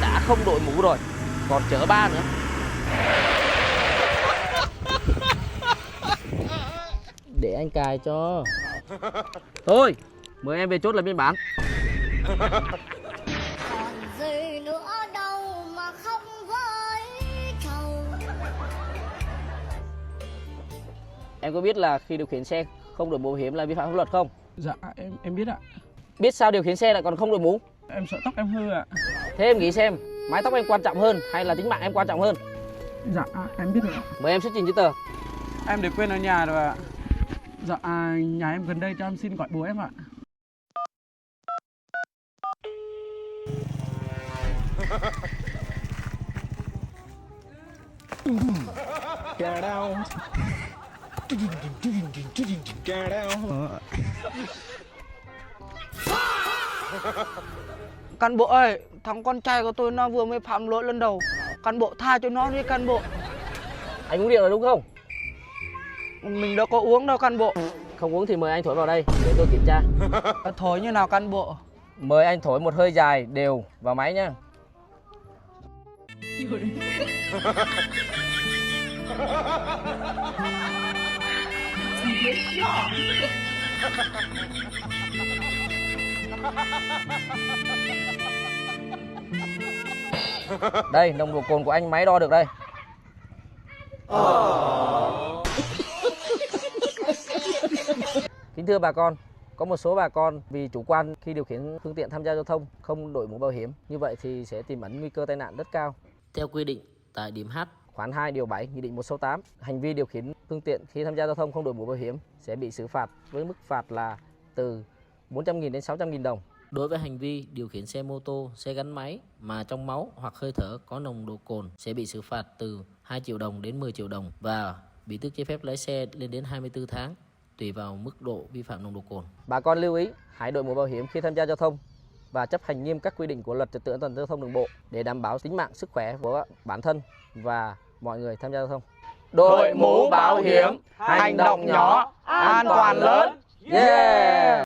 Đã không đội mũ rồi, còn chở ba nữa. Để anh cài cho. Thôi, mời em về chốt lập biên bản. Còn gì nữa đâu mà không với chầu. Em có biết là khi điều khiển xe không đội mũ bảo hiểm là vi phạm pháp luật không? Dạ em biết ạ. Biết sao điều khiển xe lại còn không đội mũ? Em sợ tóc em hư ạ. Thế em nghĩ xem, mái tóc em quan trọng hơn hay là tính mạng em quan trọng hơn? Dạ em biết rồi ạ. Mời em xuất trình giấy tờ. Em để quên ở nhà rồi ạ. Dạ nhà em gần đây, cho em xin gọi bố em ạ. Cán bộ ơi, thằng con trai của tôi nó vừa mới phạm lỗi lần đầu. Cán bộ tha cho nó đi cán bộ. Anh uống rượu rồi đúng không? Mình đâu có uống đâu cán bộ. Không uống thì mời anh thổi vào đây để tôi kiểm tra. Thổi như nào cán bộ? Mời anh thổi một hơi dài đều vào máy nhá. Đây, nồng độ cồn của anh máy đo được đây. Kính thưa bà con, có một số bà con vì chủ quan khi điều khiển phương tiện tham gia giao thông không đội mũ bảo hiểm, như vậy thì sẽ tiềm ẩn nguy cơ tai nạn rất cao. Theo quy định tại điểm H khoản 2 điều 7 Nghị định 168, hành vi điều khiển phương tiện khi tham gia giao thông không đội mũ bảo hiểm sẽ bị xử phạt với mức phạt là từ 400.000 đến 600.000 đồng. Đối với hành vi điều khiển xe mô tô, xe gắn máy mà trong máu hoặc hơi thở có nồng độ cồn sẽ bị xử phạt từ 2 triệu đồng đến 10 triệu đồng và bị tước giấy phép lái xe lên đến 24 tháng tùy vào mức độ vi phạm nồng độ cồn. Bà con lưu ý hãy đội mũ bảo hiểm khi tham gia giao thông và chấp hành nghiêm các quy định của Luật Trật tự an toàn giao thông đường bộ để đảm bảo tính mạng, sức khỏe của bản thân và mọi người tham gia giao thông. Đội mũ bảo hiểm, hành động nhỏ, an toàn lớn. Yeah!